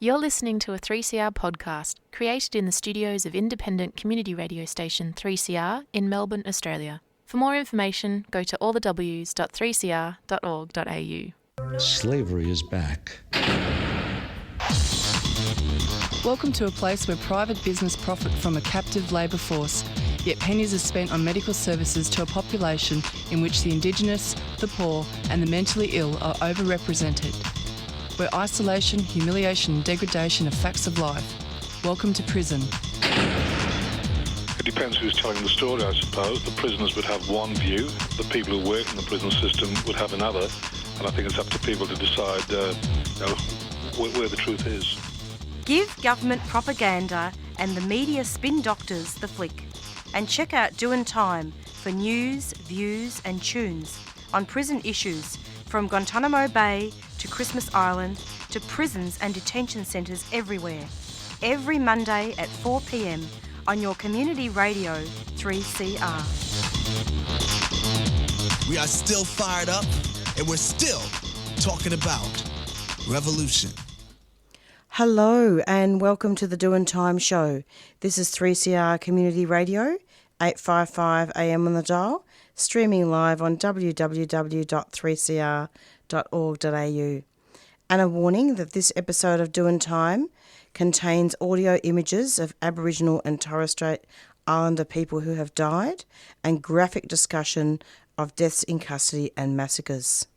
You're listening to a 3CR podcast created in the studios of independent community radio station 3CR in Melbourne, Australia. For more information, go to allthews.3cr.org.au. Slavery is back. Welcome to a place where private business profit from a captive labour force, yet pennies are spent on medical services to a population in which the Indigenous, the poor and the mentally ill are overrepresented. Where isolation, humiliation and degradation are facts of life. Welcome to prison. It depends who's telling the story, I suppose. The prisoners would have one view, the people who work in the prison system would have another, and I think it's up to people to decide where the truth is. Give government propaganda and the media spin doctors the flick. And check out Doin Time for news, views and tunes on prison issues from Guantanamo Bay to Christmas Island to prisons and detention centres everywhere. Every Monday at 4 p.m. on your community radio 3CR. We are still fired up and we're still talking about revolution. Hello and welcome to the Doin Time show. This is 3CR Community Radio, 855 AM on the dial, streaming live on www.3cr.org.au. And a warning that this episode of Doin Time contains audio images of Aboriginal and Torres Strait Islander people who have died and graphic discussion of deaths in custody and massacres.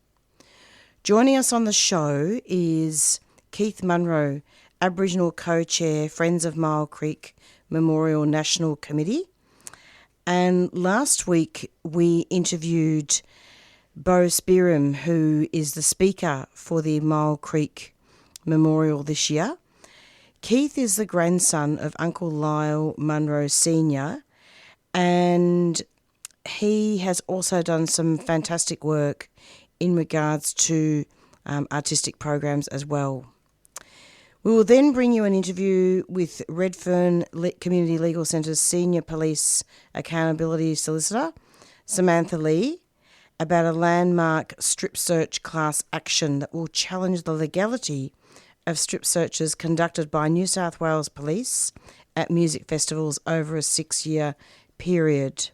Joining us on the show is Keith Munro, Aboriginal Co-Chair, Friends of Mile Creek Memorial National Committee. And last week we interviewed Bo Spearham, who is the speaker for the Mile Creek Memorial this year. Keith is the grandson of Uncle Lyle Munro Sr. and he has also done some fantastic work in regards to artistic programs as well. We will then bring you an interview with Redfern Community Legal Centre's Senior Police Accountability Solicitor, Samantha Lee, about a landmark strip search class action that will challenge the legality of strip searches conducted by New South Wales Police at music festivals over a 6-year period.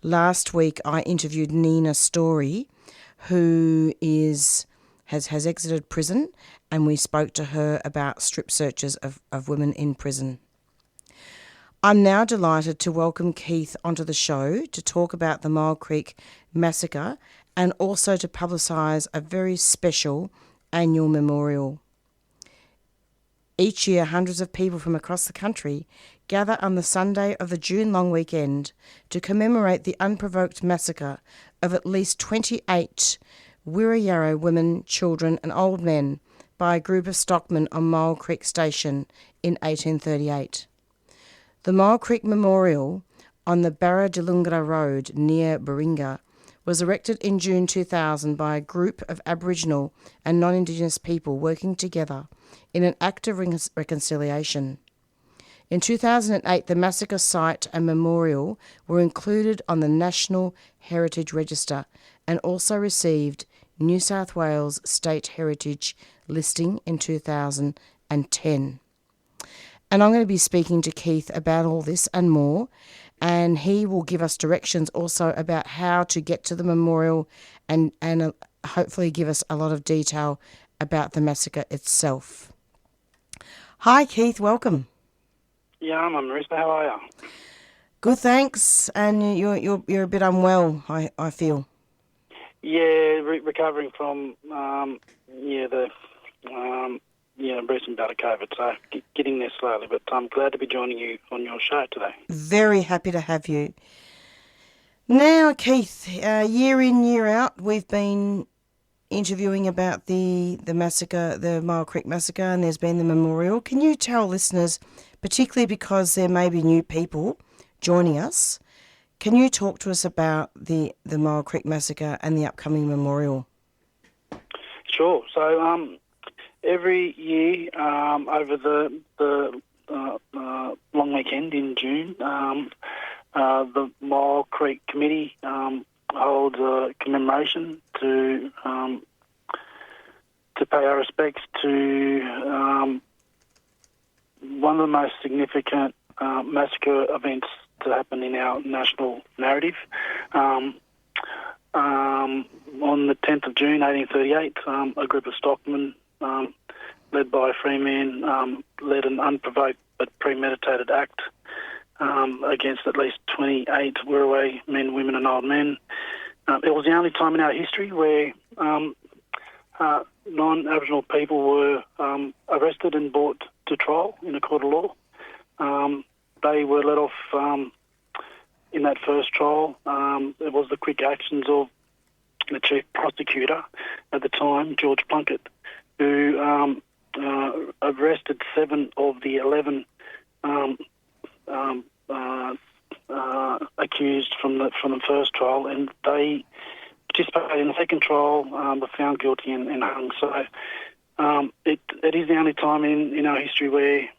Last week I interviewed Nina Story, who has exited prison, and we spoke to her about strip searches of women in prison. I'm now delighted to welcome Keith onto the show to talk about the Mile Creek Massacre and also to publicise a very special annual memorial. Each year, hundreds of people from across the country gather on the Sunday of the June long weekend to commemorate the unprovoked massacre of at least 28 Wirra women, children and old men by a group of stockmen on Mile Creek Station in 1838. The Mile Creek Memorial on the Barradilungra Road near Baringa was erected in June 2000 by a group of Aboriginal and non-Indigenous people working together in an act of reconciliation. In 2008, the massacre site and memorial were included on the National Heritage Register and also received New South Wales State Heritage listing in 2010. And I'm going to be speaking to Keith about all this and more, and he will give us directions also about how to get to the memorial and hopefully give us a lot of detail about the massacre itself. Hi Keith, welcome. Yeah, I'm Marissa. How are you? Good, thanks. And you're a bit unwell, I feel. Yeah, recovering from recent bout of COVID, so getting there slowly. But I'm glad to be joining you on your show today. Very happy to have you. Now, Keith, year in, year out, we've been interviewing about the massacre, the Mile Creek Massacre, and there's been the memorial. Can you tell listeners, particularly because there may be new people joining us, can you talk to us about the Mile Creek Massacre and the upcoming memorial? Sure. So every year over the long weekend in June, the Mile Creek Committee holds a commemoration to pay our respects to one of the most significant massacre events to happen in our national narrative. On the 10th of June 1838, a group of stockmen led by free men led an unprovoked but premeditated act against at least 28 Wirraway men, women and old men. It was the only time in our history where non-Aboriginal people were arrested and brought to trial in a court of law. They were let off in that first trial. It was the quick actions of the chief prosecutor at the time, George Plunkett, who arrested 7 of the 11 accused from the first trial, and they participated in the second trial, were found guilty and hung. So it is the only time in our history where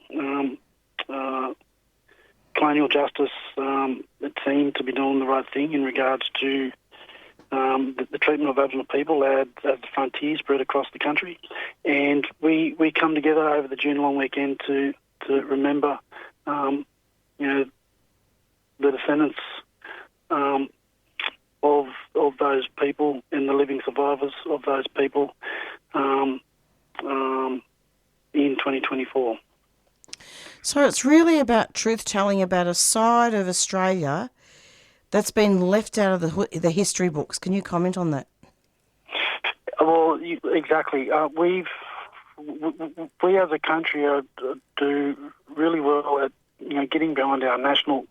colonial justice it seemed to be doing the right thing in regards to the treatment of Aboriginal people as the frontier spread across the country. And we come together over the June long weekend to remember the descendants of those people and the living survivors of those people in 2024. So it's really about truth-telling about a side of Australia that's been left out of the history books. Can you comment on that? Well, exactly. We as a country do really well at getting behind our national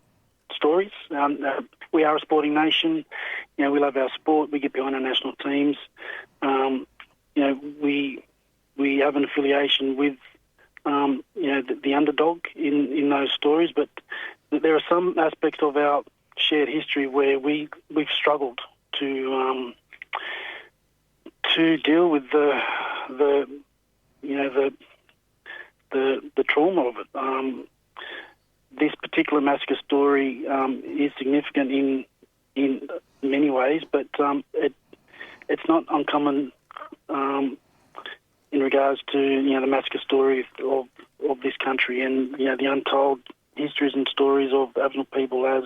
stories. We are a sporting nation. We love our sport. We get behind our national teams. We have an affiliation with the underdog in those stories, but there are some aspects of our shared history where we've struggled to deal with the trauma of it. This particular massacre story is significant in many ways, but it's not uncommon in regards to the massacre story of this country and the untold histories and stories of Aboriginal people as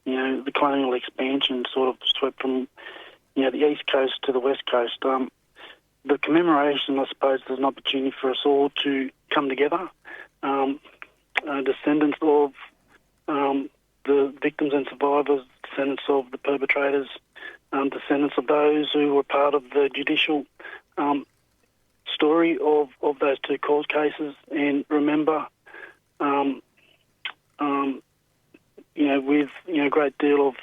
the colonial expansion sort of swept from the east coast to the west coast. The commemoration, I suppose, is an opportunity for us all to come together. Descendants of the victims and survivors, descendants of the perpetrators, descendants of those who were part of the judicial story of those two court cases, and remember, with a great deal of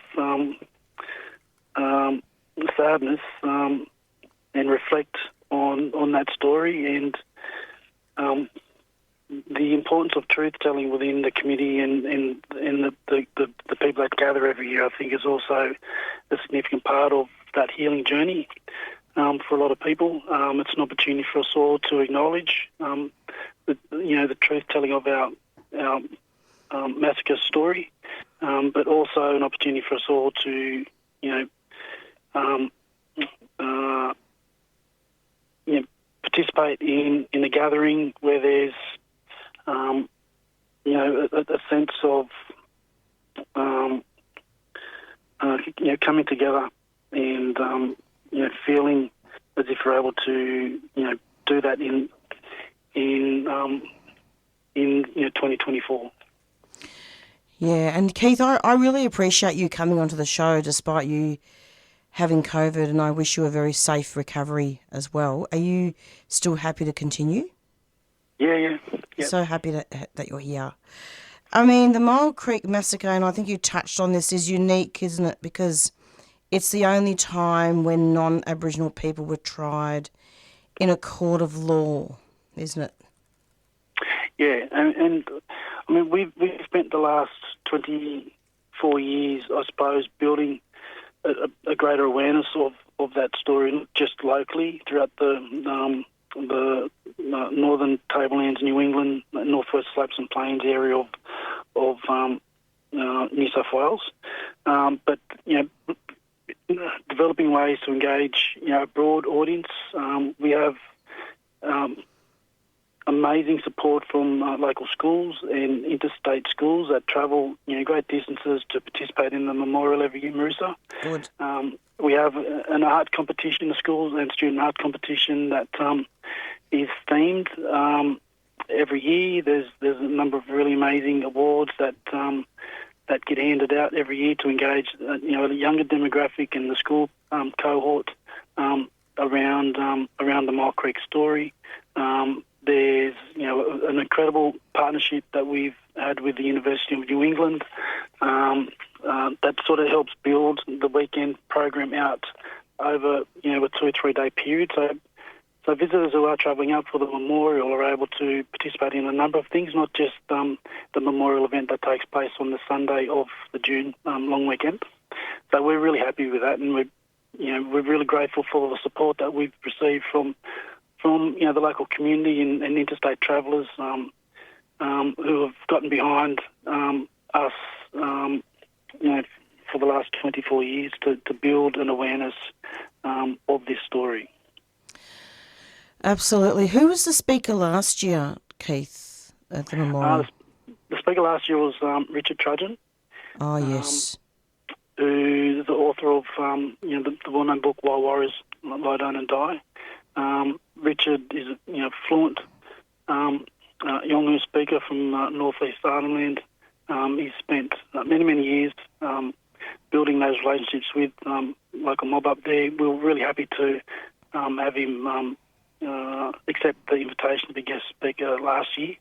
sadness, and reflect on that story and the importance of truth telling within the community and the people that gather every year. I think is also a significant part of that healing journey for a lot of people. It's an opportunity for us all to acknowledge the truth telling of our massacre story, but also an opportunity for us all to participate in a gathering where there's a sense of coming together and feeling as if we're able to do that in 2024. Yeah, and Keith, I really appreciate you coming onto the show despite you having COVID, and I wish you a very safe recovery as well. Are you still happy to continue? Yeah. Yep. So happy that you're here. I mean, the Mole Creek Massacre, and I think you touched on this, is unique, isn't it? Because it's the only time when non-Aboriginal people were tried in a court of law, isn't it? Yeah, and I mean, we've spent the last 24 years, I suppose, building a greater awareness of that story, not just locally throughout the northern tablelands, New England, northwest slopes and plains area of New South Wales, but developing ways to engage a broad audience. We have amazing support from local schools and interstate schools that travel, great distances to participate in the memorial every year, Marissa. Good. We have an art competition, the schools and student art competition that is themed every year. There's a number of really amazing awards that get handed out every year to engage a younger demographic and the school cohort around the Mile Creek story. There's an incredible partnership that we've had with the University of New England that sort of helps build the weekend program out over a 2 or 3 day period. So visitors who are travelling up for the memorial are able to participate in a number of things, not just the memorial event that takes place on the Sunday of the June long weekend. So we're really happy with that, and we're really grateful for the support that we've received from the local community and interstate travellers who have gotten behind us for the last 24 years to build an awareness of this story. Absolutely. Who was the speaker last year, Keith, at the memorial? The speaker last year was Richard Trudgeon. Oh, yes. Who's the author of the well-known book Why Warriors Lie Down and Die. Richard is a fluent Yolngu speaker from northeast Arnhem Land. He's spent many years building those relationships with local mob up there. We were really happy to have him accept the invitation to be guest speaker last year.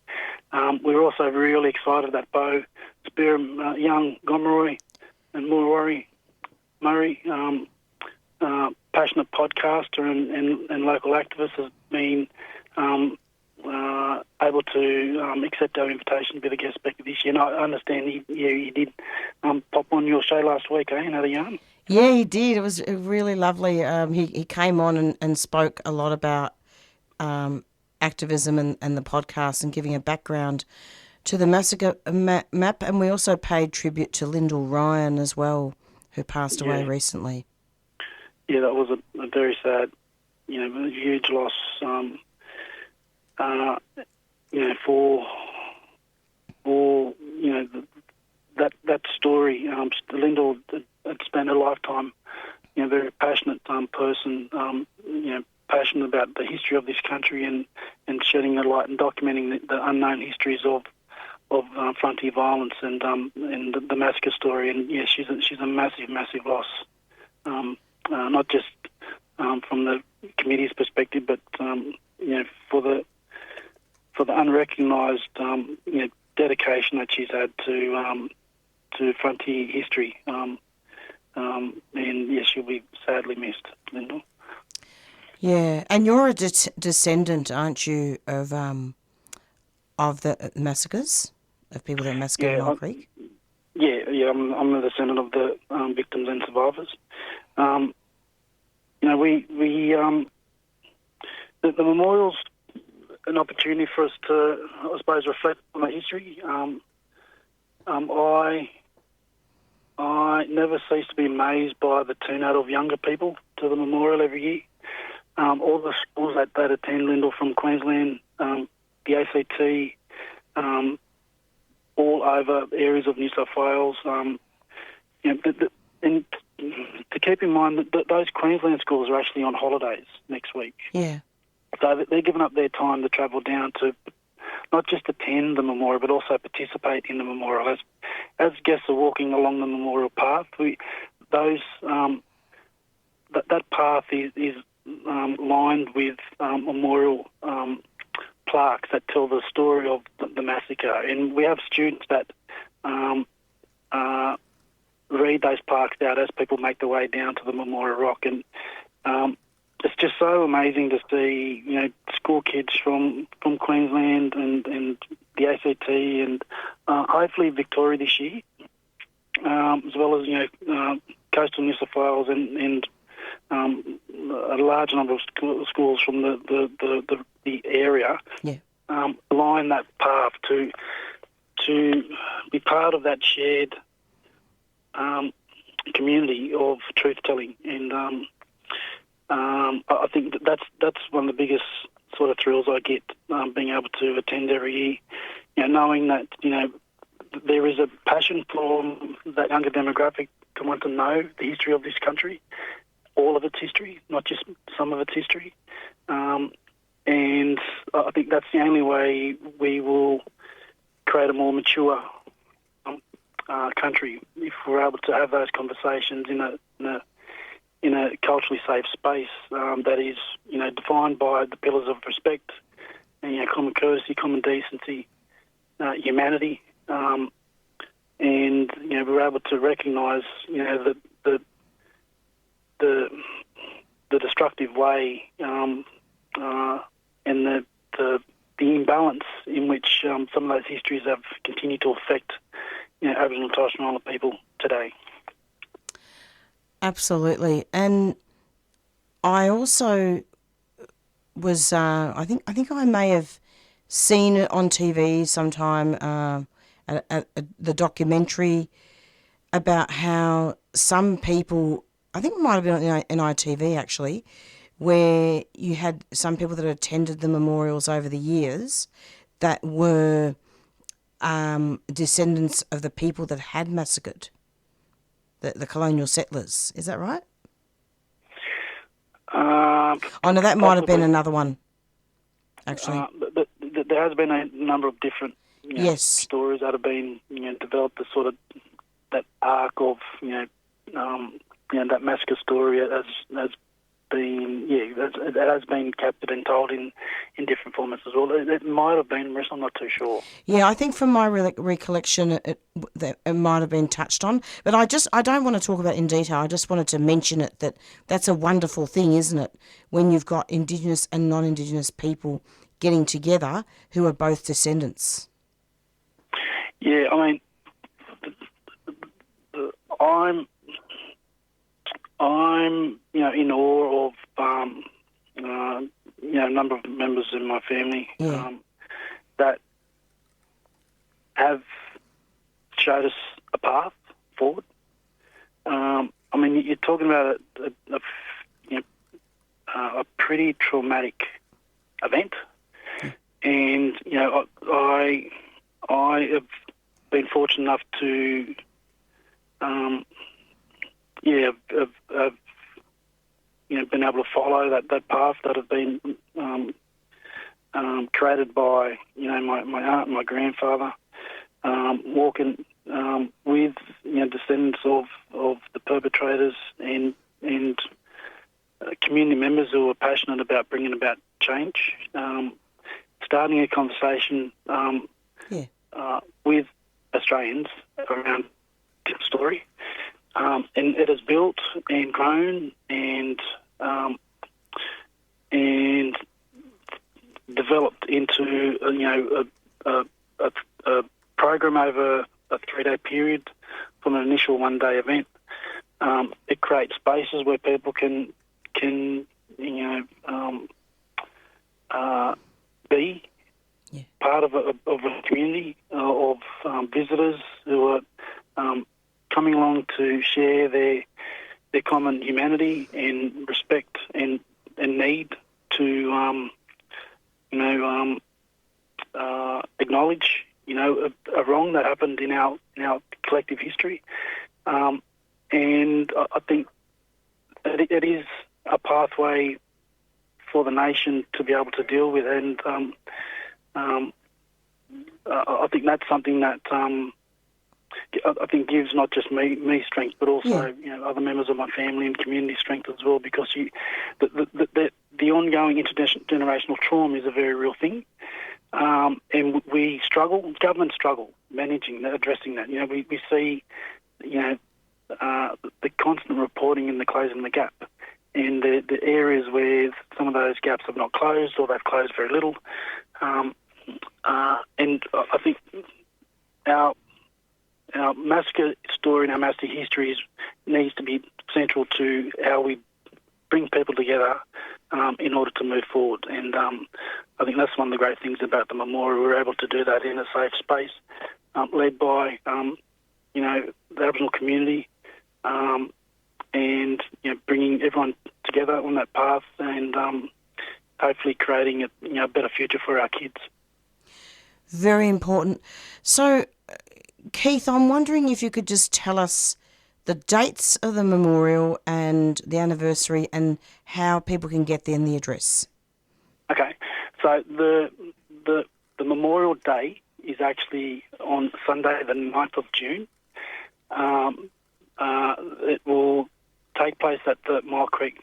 We were also really excited that Bo Spearham, young Gomeroi and Murray Murray, passionate podcaster and local activist, has been able to accept our invitation to be the guest speaker this year. And I understand he did pop on your show last week, another yarn. Yeah, he did. It was really lovely. He came on and spoke a lot about activism and the podcast and giving a background to the massacre map. And we also paid tribute to Lyndall Ryan as well, who passed away recently. Yeah, that was a very sad, a huge loss, for that story. Lyndall had spent a lifetime, very passionate person, passionate about the history of this country and shedding the light and documenting the unknown histories of frontier violence and the massacre story. And yeah, she's a massive loss. Not just from the committee's perspective, but for the unrecognised dedication that she's had to frontier history, and yes, she'll be sadly missed, Lyndall. Yeah, and you're a descendant, aren't you, of the massacres, of people that massacred Mile Creek? Yeah, I'm a descendant of the victims and survivors. The memorial's an opportunity for us to, I suppose, reflect on the history. I never cease to be amazed by the turnout of younger people to the memorial every year. All the schools that attend Lyndall from Queensland, the ACT, all over areas of New South Wales. And to keep in mind that those Queensland schools are actually on holidays next week. Yeah. So they're giving up their time to travel down to not just attend the memorial, but also participate in the memorial. As guests are walking along the memorial path, that path is lined with memorial plaques that tell the story of the massacre. And we have students that read those plaques out as people make their way down to the Memorial Rock. And it's just so amazing to see, school kids from Queensland and the ACT and hopefully Victoria this year, as well as, coastal New South Wales and a large number of schools from the area, line that path to be part of that shared community of truth telling. And I think that's one of the biggest sort of thrills I get being able to attend every year. Knowing that there is a passion for that younger demographic to want to know the history of this country, all of its history, not just some of its history. And I think that's the only way we will create a more mature country, if we're able to have those conversations in a culturally safe space that is, defined by the pillars of respect, and, common courtesy, common decency, humanity, and we're able to recognise, the destructive way and the imbalance in which some of those histories have continued to affect Aboriginal and Torres Strait Islander people today. Absolutely. And I also was, I think I may have seen it on TV sometime, at the documentary about how some people, I think it might have been on NITV actually, where you had some people that attended the memorials over the years that were descendants of the people that had massacred the colonial settlers. Is that right? No, that might have been another one, actually. There has been a number of different stories that have been developed as sort of that arc of that massacre story has been it has been captured and told in different formats as well. It might have been, I'm not too sure. Yeah, I think from my recollection it might have been touched on, but I don't want to talk about it in detail. I just wanted to mention it, that's a wonderful thing, isn't it, when you've got Indigenous and non-Indigenous people getting together who are both descendants. Yeah, I mean, I'm in awe of a number of members in my family that have showed us a path forward. I mean, you're talking about a pretty traumatic event, and I have been fortunate enough to been able to follow that path that have been created by my aunt and my grandfather, walking with descendants of the perpetrators and community members who are passionate about bringing about change, starting a conversation with Australians around this story. And it has built and grown and developed into a program over a 3-day period from an initial 1-day event. It creates spaces where people can be part of a community of visitors who are coming along to share their common humanity and respect and need to acknowledge a wrong that happened in our collective history, and I think it is a pathway for the nation to be able to deal with, and I think that's something that I think gives not just me strength, but also other members of my family and community strength as well, because the ongoing intergenerational trauma is a very real thing, and we struggle, governments struggle addressing that. We see the constant reporting and the closing the gap, and the areas where some of those gaps have not closed or they've closed very little, and I think our massacre story and our massacre histories needs to be central to how we bring people together in order to move forward. And I think that's one of the great things about the memorial. We're able to do that in a safe space, led by the Aboriginal community, and bringing everyone together on that path, and hopefully creating a better future for our kids. Very important. So, Keith, I'm wondering if you could just tell us the dates of the memorial and the anniversary and how people can get there and the address. Okay, so the Memorial Day is actually on Sunday, the 9th of June. It will take place at the Mile Creek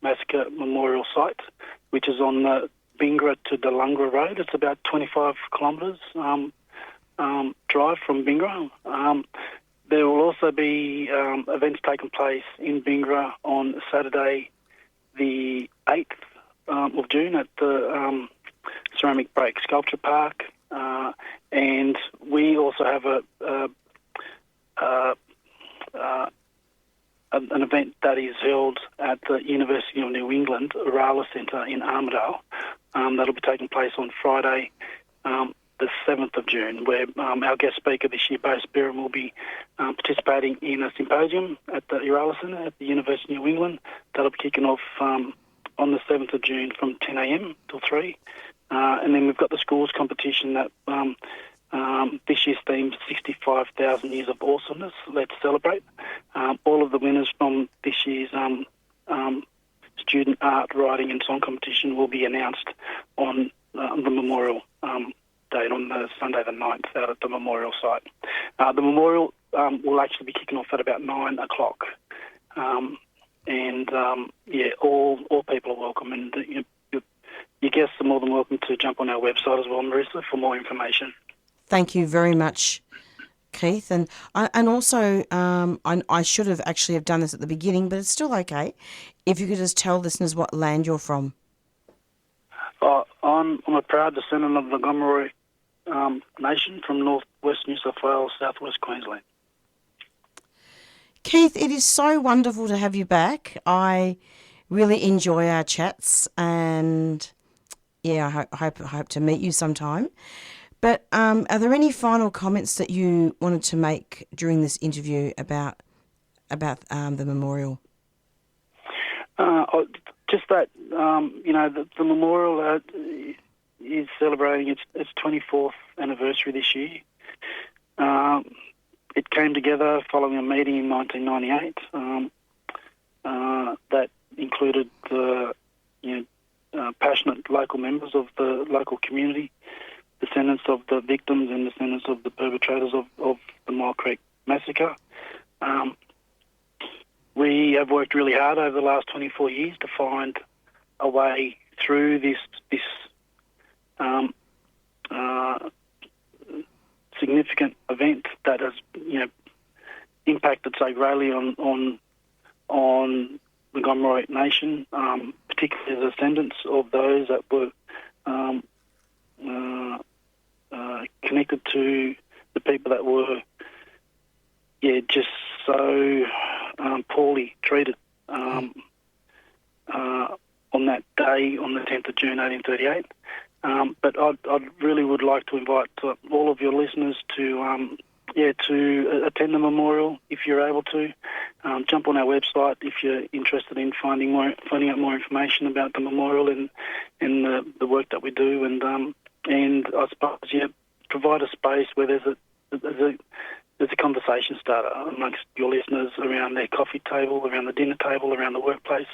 Massacre Memorial Site, which is on the Bingra to Delungra Road. It's about 25 kilometres drive from Bingra. There will also be events taking place in Bingra on Saturday, the 8th of June at the Ceramic Break Sculpture Park. And we also have an event that is held at the University of New England Urala Centre in Armidale. That'll be taking place on Friday, the 7th of June, where our guest speaker this year, Bo Spearham, will be participating in a symposium at the Urala Centre at the University of New England. That'll be kicking off on the 7th of June from 10 a.m. till 3. And then we've got the schools competition that this year's theme, 65,000 Years of Awesomeness. Let's celebrate. All of the winners from this year's student art, writing and song competition will be announced on the memorial date on the Sunday the 9th out at the memorial site. The memorial will actually be kicking off at about 9 o'clock. All people are welcome, and your guests are more than welcome to jump on our website as well, Marissa, for more information. Thank you very much, Keith. And also, I should have actually have done this at the beginning, but it's still okay. If you could just tell listeners what land you're from. I'm a proud descendant of the Gomeroi Nation from northwest New South Wales, southwest Queensland. Keith, it is so wonderful to have you back. I really enjoy our chats, and yeah, I hope to meet you sometime. But are there any final comments that you wanted to make during this interview about the memorial? Just that the memorial is celebrating its 24th anniversary this year. It came together following a meeting in 1998 that included the passionate local members of the local community, descendants of the victims and descendants of the perpetrators of the Mile Creek Massacre. We have worked really hard over the last 24 years to find a way through this significant event that has impacted so greatly on the Gomeroi Nation, particularly the descendants of those that were connected to the people that were just so poorly treated on that day, on the 10th of June 1838. But I really would like to invite all of your listeners to attend the memorial if you're able to. Jump on our website if you're interested in finding out more information about the memorial and the work that we do, and I suppose provide a space where there's a conversation starter amongst your listeners around their coffee table, around the dinner table, around the workplace,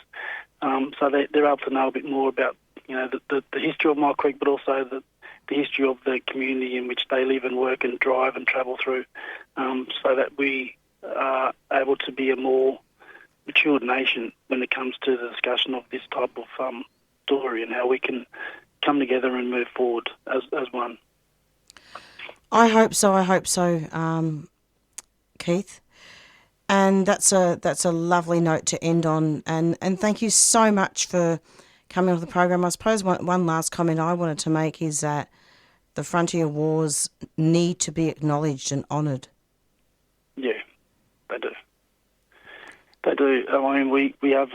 so they're able to know a bit more about the history of Mile Creek, but also the history of the community in which they live and work and drive and travel through, so that we are able to be a more matured nation when it comes to the discussion of this type of story and how we can come together and move forward as one. I hope so, Keith. And that's a lovely note to end on. And thank you so much for coming on the program. I suppose one last comment I wanted to make is that the frontier wars need to be acknowledged and honoured. Yeah, they do. They do. I mean, we have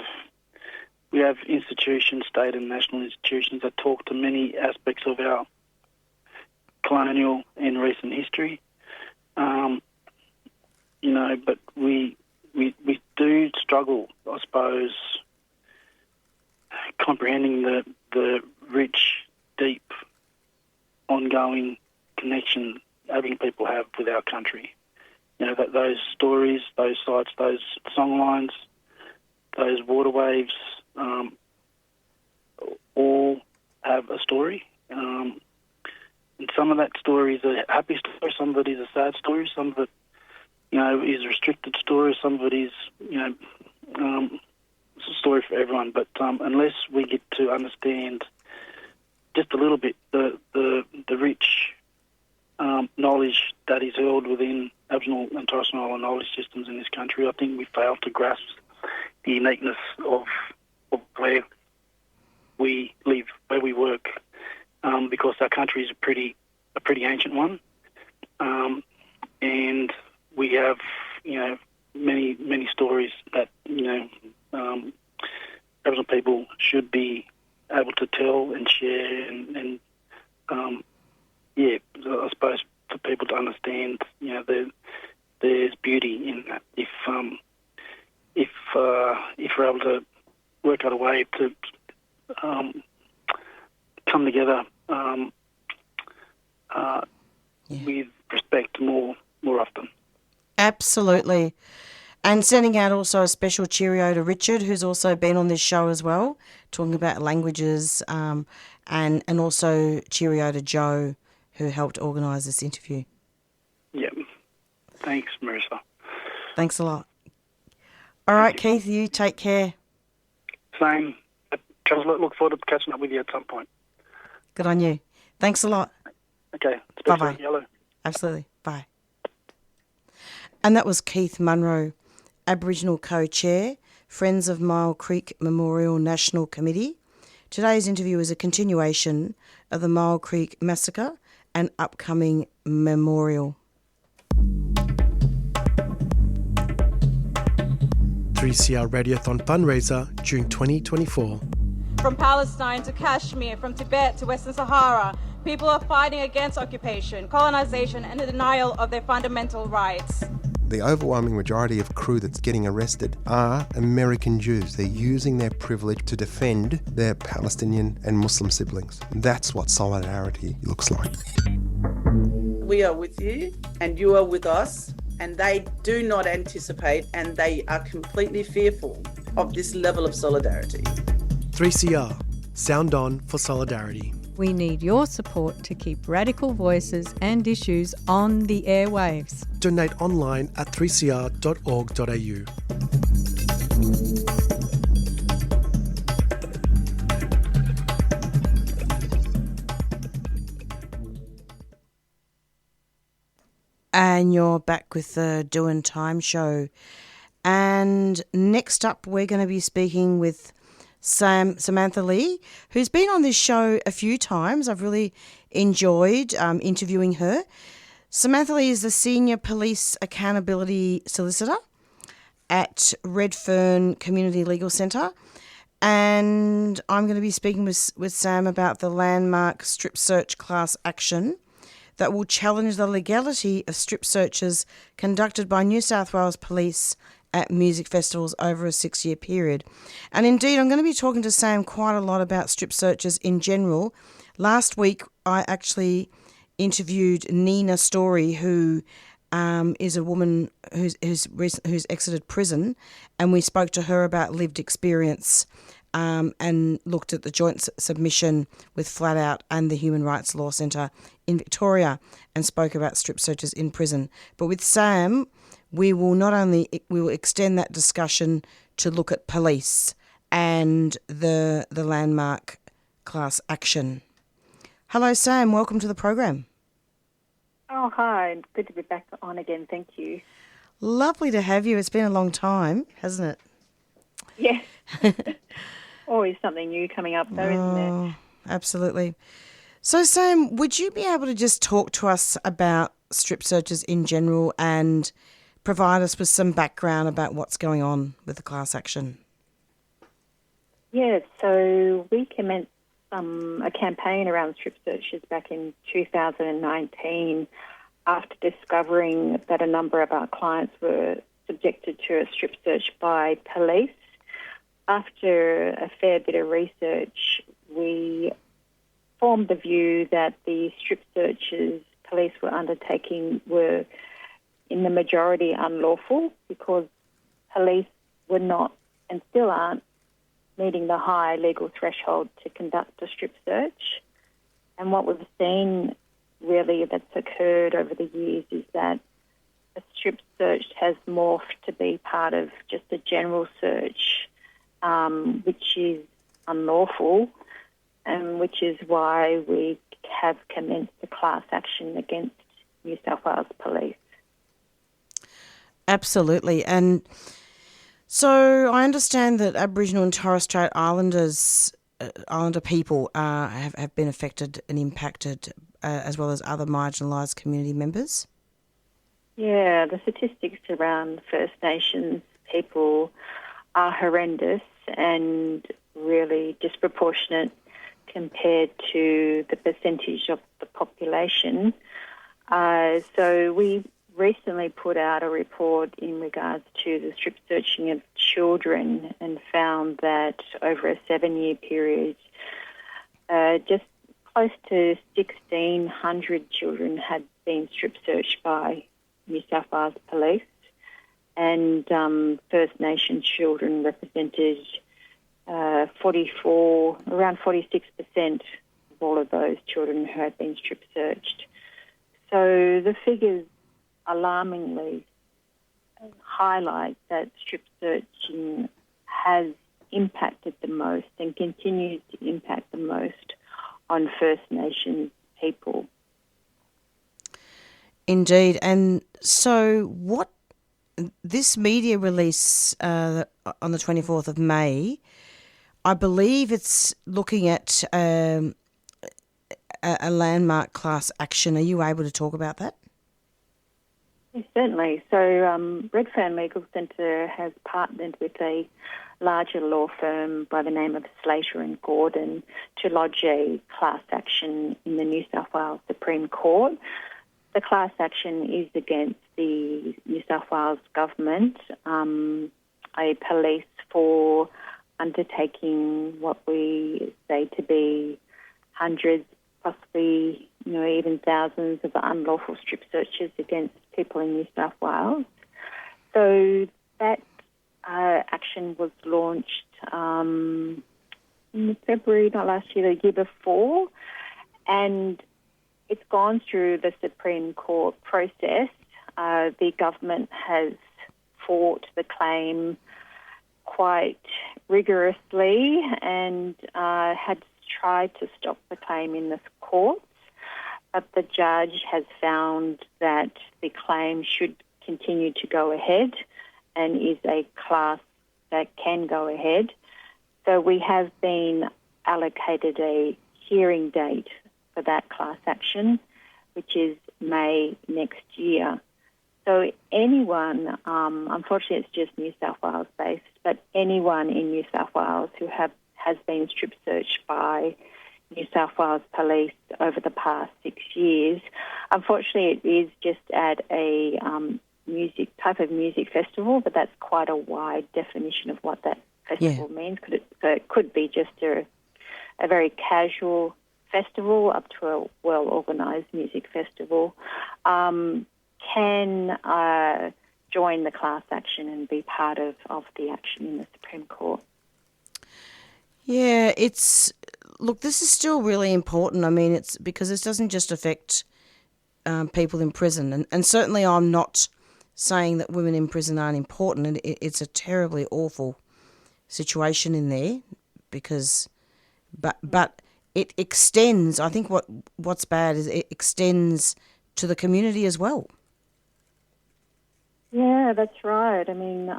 institutions, state and national institutions, that talk to many aspects of our colonial and recent history. But we do struggle, I suppose, comprehending the rich, deep, ongoing connection Aboriginal people have with our country. You know, that those stories, those sites, those songlines, those water waves, all have a story. And some of that story is a happy story, some of it is a sad story, some of it, you know, is a restricted story, some of it is, you know, it's a story for everyone. But unless we get to understand just a little bit the rich knowledge that is held within Aboriginal and Torres Strait Islander knowledge systems in this country, I think we fail to grasp the uniqueness of where we live, where we work, because our country is a pretty ancient one, and we have, you know, many stories that, you know, Aboriginal people should be able to tell and share, and I suppose for people to understand, you know, there's beauty in that. If we're able to work out a way to come together with respect more often. Absolutely. And sending out also a special cheerio to Richard, who's also been on this show as well, talking about languages, and also cheerio to Joe, who helped organise this interview. Yeah. Thanks, Marissa. Thanks a lot. All right, Keith, you take care. Same. Look forward to catching up with you at some point. Good on you. Thanks a lot. Okay. Bye-bye. Yellow. Absolutely. Bye. And that was Keith Munro, Aboriginal Co-Chair, Friends of Mile Creek Memorial National Committee. Today's interview is a continuation of the Mile Creek Massacre and upcoming memorial. 3CR Radiothon fundraiser, June 2024. From Palestine to Kashmir, from Tibet to Western Sahara, people are fighting against occupation, colonisation and the denial of their fundamental rights. The overwhelming majority of crew that's getting arrested are American Jews. They're using their privilege to defend their Palestinian and Muslim siblings. That's what solidarity looks like. We are with you and you are with us, and they do not anticipate and they are completely fearful of this level of solidarity. 3CR, sound on for solidarity. We need your support to keep radical voices and issues on the airwaves. Donate online at 3cr.org.au. And you're back with the Doin Time show. And next up, we're going to be speaking with Samantha Lee, who's been on this show a few times. I've really enjoyed interviewing her. Samantha Lee is the Senior Police Accountability Solicitor at Redfern Community Legal Centre. And I'm going to be speaking with Sam about the landmark strip search class action that will challenge the legality of strip searches conducted by New South Wales Police at music festivals over a 6-year period. And indeed, I'm going to be talking to Sam quite a lot about strip searches in general. Last week, I actually interviewed Nina Story, who is a woman who's exited prison, and we spoke to her about lived experience and looked at the joint submission with Flat Out and the Human Rights Law Centre in Victoria and spoke about strip searches in prison. But with Sam, we will extend that discussion to look at police and the landmark class action. Hello, Sam. Welcome to the program. Oh, hi. Good to be back on again. Thank you. Lovely to have you. It's been a long time, hasn't it? Yes. Always something new coming up, though, isn't there? Absolutely. So, Sam, would you be able to just talk to us about strip searches in general and provide us with some background about what's going on with the class action? Yeah, so we commenced a campaign around strip searches back in 2019 after discovering that a number of our clients were subjected to a strip search by police. after a fair bit of research, we formed the view that the strip searches police were undertaking were in the majority unlawful because police were not and still aren't meeting the high legal threshold to conduct a strip search. And what we've seen really that's occurred over the years is that a strip search has morphed to be part of just a general search, which is unlawful, and which is why we have commenced a class action against New South Wales Police. Absolutely. And so I understand that Aboriginal and Torres Strait Islander people have been affected and impacted as well as other marginalised community members. Yeah, the statistics around First Nations people are horrendous and really disproportionate compared to the percentage of the population. So we recently put out a report in regards to the strip searching of children and found that over a 7-year period, just close to 1,600 children had been strip searched by New South Wales Police, and First Nations children represented around 46% of all of those children who had been strip searched. So the figures alarmingly highlight that strip searching has impacted the most and continues to impact the most on First Nations people. Indeed. And so what this media release on the 24th of May, I believe it's looking at a landmark class action. Are you able to talk about that? Yes, certainly. So Redfern Legal Centre has partnered with a larger law firm by the name of Slater and Gordon to lodge a class action in the New South Wales Supreme Court. The class action is against the New South Wales government, a police for undertaking what we say to be hundreds, possibly even thousands of unlawful strip searches against people in New South Wales. So that action was launched in February, not last year, the year before, and it's gone through the Supreme Court process. The government has fought the claim quite rigorously and had tried to stop the claim in the courts, but the judge has found that the claim should continue to go ahead and is a class that can go ahead. So we have been allocated a hearing date for that class action, which is May next year. So anyone, unfortunately it's just New South Wales based, but anyone in New South Wales who has been strip searched by New South Wales Police over the past 6 years, unfortunately it is just at a type of music festival, but that's quite a wide definition of what that festival means. So it could be just a very casual festival up to a well-organised music festival, can join the class action and be part of the action in the Supreme Court. Yeah, this is still really important. I mean, it's because this doesn't just affect people in prison, and certainly I'm not saying that women in prison aren't important, and it's a terribly awful situation in there but it extends. I think what's bad is it extends to the community as well. Yeah, that's right. I mean,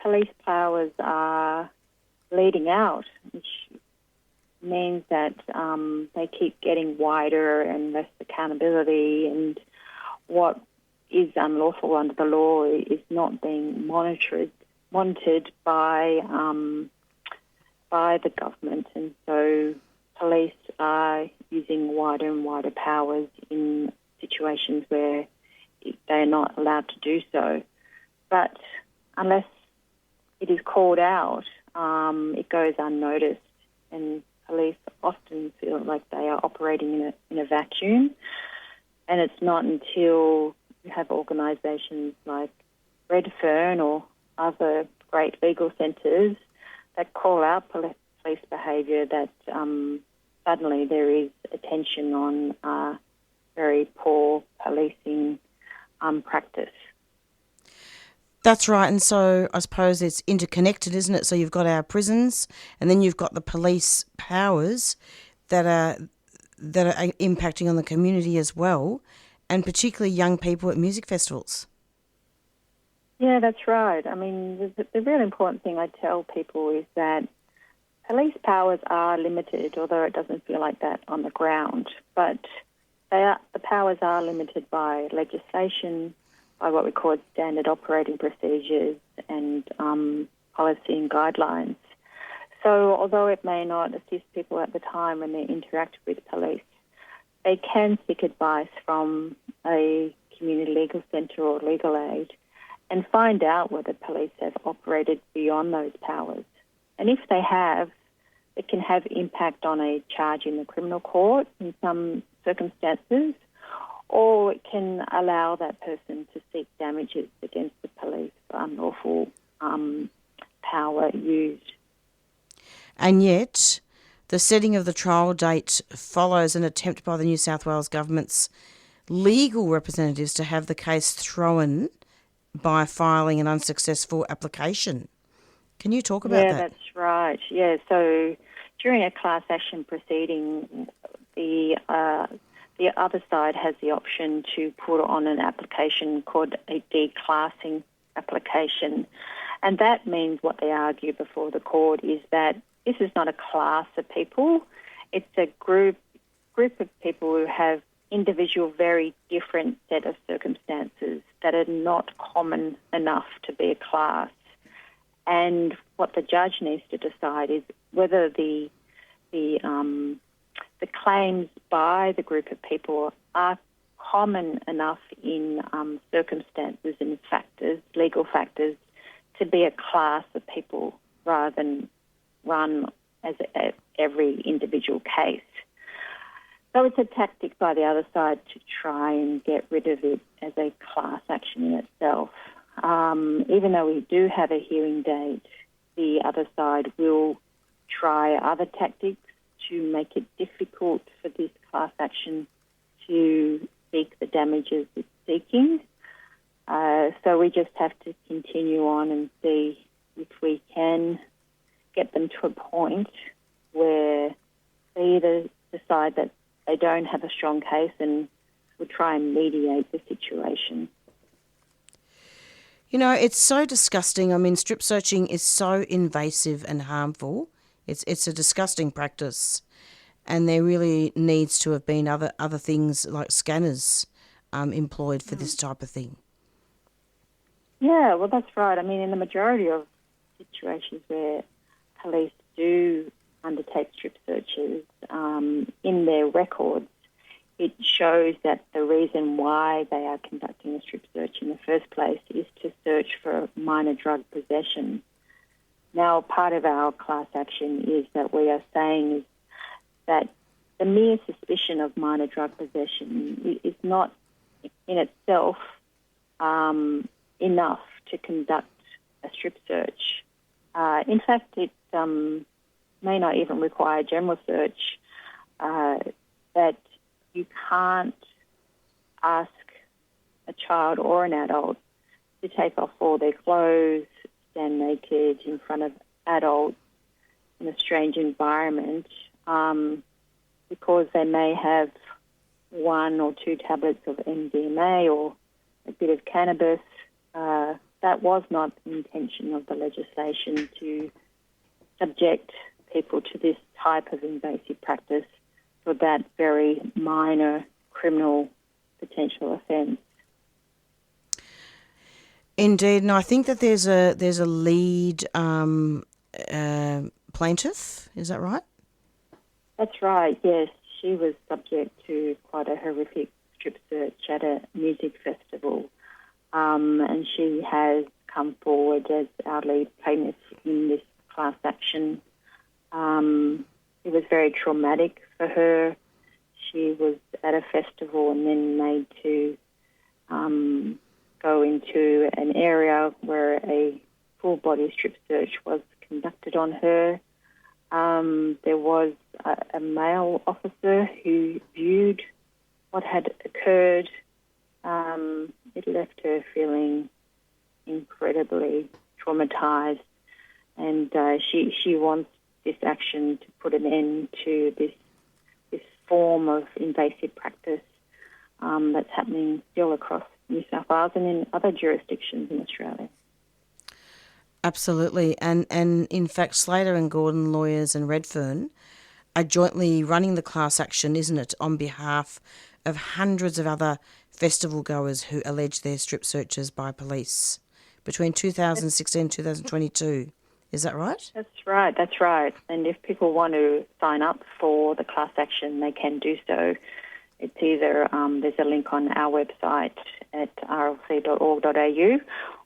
police powers are leading out, which means that they keep getting wider and less accountability, and what is unlawful under the law is not being monitored by the government, and so police are using wider and wider powers in situations where they're not allowed to do so. But unless it is called out, it goes unnoticed, and police often feel like they are operating in a vacuum. And it's not until you have organisations like Redfern or other great legal centres that call out police behaviour that suddenly there is attention on very poor policing practice. That's right, and so I suppose it's interconnected, isn't it? So you've got our prisons, and then you've got the police powers that are impacting on the community as well, and particularly young people at music festivals. Yeah, that's right. I mean, the really important thing I tell people is that police powers are limited, although it doesn't feel like that on the ground. But the powers are limited by legislation, by what we call standard operating procedures and policy and guidelines. So although it may not assist people at the time when they interact with police, they can seek advice from a community legal centre or legal aid and find out whether police have operated beyond those powers. And if they have, it can have impact on a charge in the criminal court in some circumstances, or it can allow that person to seek damages against the police for unlawful power used. And yet, the setting of the trial date follows an attempt by the New South Wales government's legal representatives to have the case thrown by filing an unsuccessful application. Can you talk about that? Yeah, that's right. Yeah, so during a class action proceeding, the other side has the option to put on an application called a declassing application. And that means what they argue before the court is that this is not a class of people. It's a group of people who have individual, very different set of circumstances that are not common enough to be a class. And what the judge needs to decide is whether the claims by the group of people are common enough in circumstances and factors, legal factors, to be a class of people rather than run as every individual case. So it's a tactic by the other side to try and get rid of it as a class action in itself. Even though we do have a hearing date, the other side will try other tactics to make it difficult for this class action to seek the damages it's seeking. So we just have to continue on and see if we can get them to a point where they either decide that they don't have a strong case and will try and mediate the situation. You know, it's so disgusting. I mean, strip searching is so invasive and harmful. It's a disgusting practice, and there really needs to have been other things like scanners employed for this type of thing. Yeah, well, that's right. I mean, in the majority of situations where police do undertake strip searches, in their records, it shows that the reason why they are conducting a strip search in the first place is to search for minor drug possession. Now, part of our class action is that we are saying is that the mere suspicion of minor drug possession is not in itself enough to conduct a strip search. In fact, it may not even require general search, that you can't ask a child or an adult to take off all their clothes, stand naked in front of adults in a strange environment, because they may have 1 or 2 tablets of MDMA or a bit of cannabis. That was not the intention of the legislation to subject people to this type of invasive practice for that very minor criminal potential offence. Indeed, and I think that there's a lead plaintiff. Is that right? That's right. Yes, she was subject to quite a horrific strip search at a music festival, and she has come forward as our lead plaintiff in this class action. It was very traumatic for her. She was at a festival and then made to go into an area where a full-body strip search was conducted on her. There was a male officer who viewed what had occurred. It left her feeling incredibly traumatised, and she wants this action to put an end to this form of invasive practice that's happening still across New South Wales and in other jurisdictions in Australia. Absolutely. And in fact, Slater and Gordon lawyers and Redfern are jointly running the class action, isn't it, on behalf of hundreds of other festival goers who allege their strip searches by police between 2016 and 2022. Is that right? That's right. And if people want to sign up for the class action, they can do so. It's either, there's a link on our website at rlc.org.au,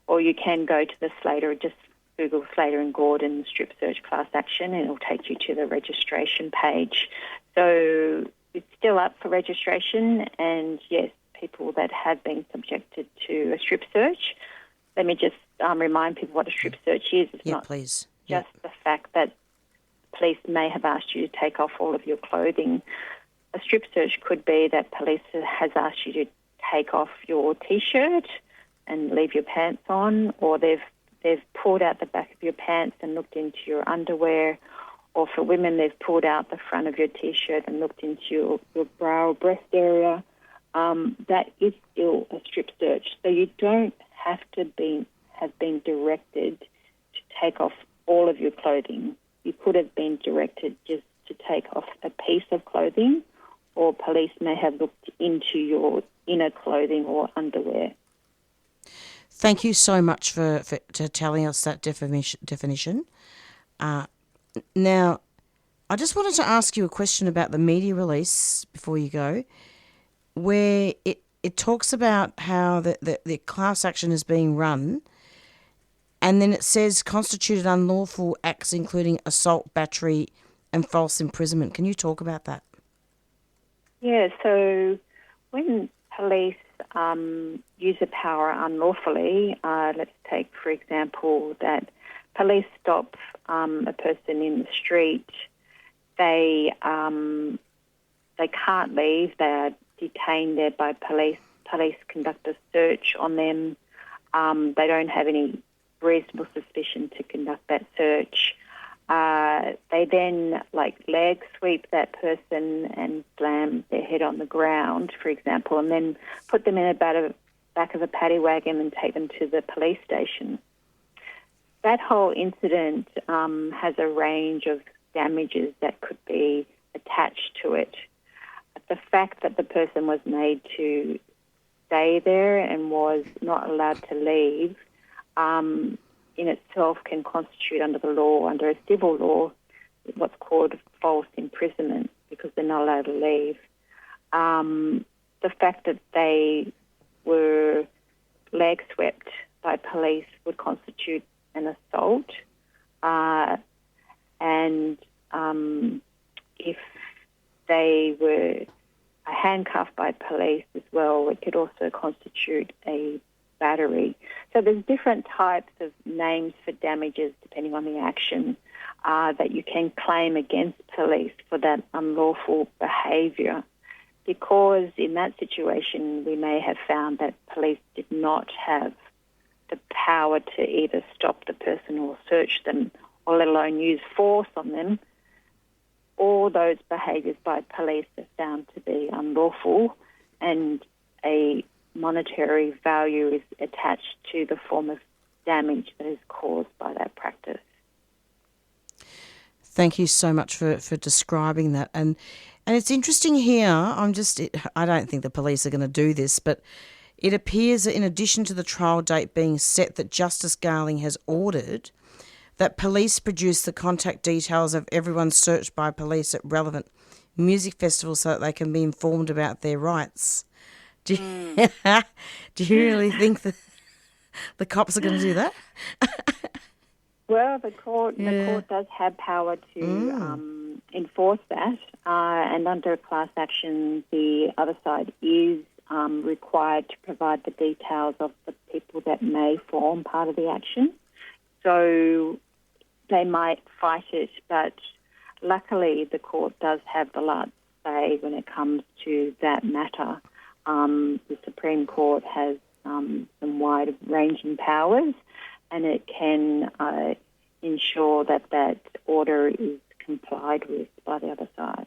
or you can go to the Slater, just Google Slater and Gordon strip search class action, and it'll take you to the registration page. So it's still up for registration, and yes, people that have been subjected to a strip search. Let me just remind people what a strip search is. It's not please. Just the fact that police may have asked you to take off all of your clothing. A strip search could be that police has asked you to take off your T-shirt and leave your pants on, or they've pulled out the back of your pants and looked into your underwear, or for women they've pulled out the front of your T-shirt and looked into your bra or breast area. That is still a strip search. So you don't have to have been directed to take off all of your clothing. You could have been directed just to take off a piece of clothing, or police may have looked into your inner clothing or underwear. Thank you so much for telling us that definition. Now, I just wanted to ask you a question about the media release before you go, where it talks about how the class action is being run, and then it says constituted unlawful acts including assault, battery and false imprisonment. Can you talk about that? Yeah, so when police use a power unlawfully, let's take, for example, that police stop a person in the street, they can't leave, they are detained there by police. Police conduct a search on them. They don't have any reasonable suspicion to conduct that search. They then leg sweep that person and slam their head on the ground, for example, and then put them in the back of a paddy wagon and take them to the police station. That whole incident has a range of damages that could be attached to it. The fact that the person was made to stay there and was not allowed to leave in itself can constitute under the law, under a civil law, what's called false imprisonment, because they're not allowed to leave. The fact that they were leg swept by police would constitute an assault. And if they were handcuffed by police as well, it could also constitute a battery. So there's different types of names for damages depending on the action that you can claim against police for that unlawful behaviour, because in that situation we may have found that police did not have the power to either stop the person or search them, or let alone use force on them. All those behaviours by police are found to be unlawful, and a monetary value is attached to the form of damage that is caused by that practice. Thank you so much for describing that. And it's interesting here, I don't think the police are going to do this, but it appears that in addition to the trial date being set, that Justice Garling has ordered that police produce the contact details of everyone searched by police at relevant music festivals so that they can be informed about their rights. Do you really think that The cops are going to do that? Well, the court does have power to enforce that, and under a class action, the other side is required to provide the details of the people that may form part of the action. So they might fight it, but luckily the court does have the last say when it comes to that matter. The Supreme Court has some wide-ranging powers, and it can ensure that that order is complied with by the other side.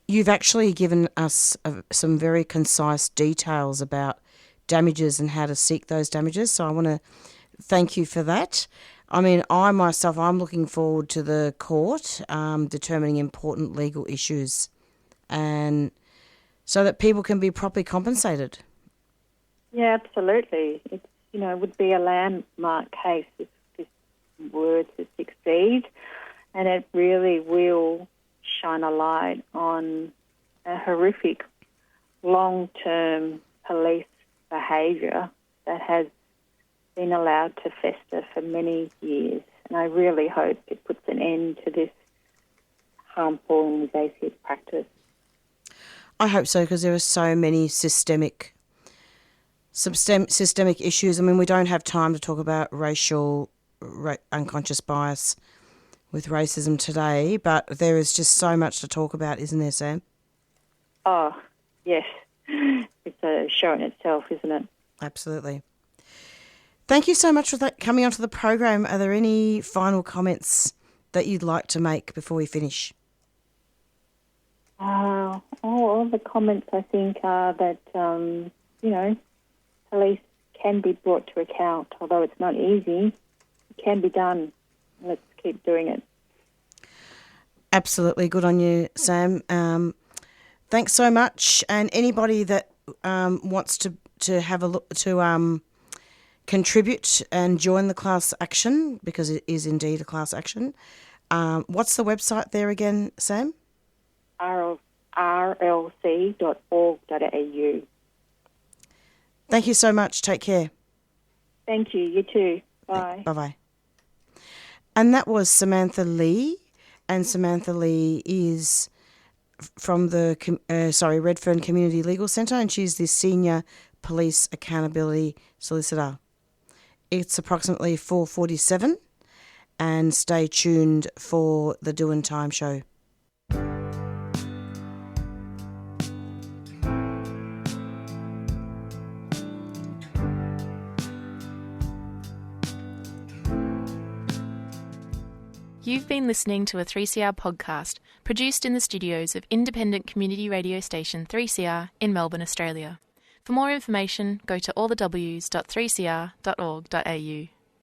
You've actually given us some very concise details about damages and how to seek those damages, so I want to thank you for that. I mean, I'm looking forward to the court determining important legal issues, and so that people can be properly compensated. Yeah, absolutely. It would be a landmark case if this were to succeed, and it really will shine a light on a horrific long-term police behaviour that has been allowed to fester for many years. And I really hope it puts an end to this harmful and invasive practice. I hope so, because there are so many systemic issues. I mean, we don't have time to talk about unconscious bias with racism today, but there is just so much to talk about, isn't there, Sam? Oh, yes. It's a show in itself, isn't it? Absolutely. Thank you so much for coming onto the program. Are there any final comments that you'd like to make before we finish? All the comments, I think, are that, police can be brought to account. Although it's not easy, it can be done. Let's keep doing it. Absolutely. Good on you, Sam. Thanks so much. And anybody that wants to have a look, to contribute and join the class action, because it is indeed a class action, what's the website there again, Sam? rlc.org.au. Thank you so much. Take care. Thank you. You too. Bye. Bye-bye. And that was Samantha Lee, and Samantha Lee is from the Redfern Community Legal Centre, and she's the Senior Police Accountability Solicitor. It's approximately 4:47, and stay tuned for the Doin Time show. You've been listening to a 3CR podcast produced in the studios of independent community radio station 3CR in Melbourne, Australia. For more information, go to allthews.3cr.org.au.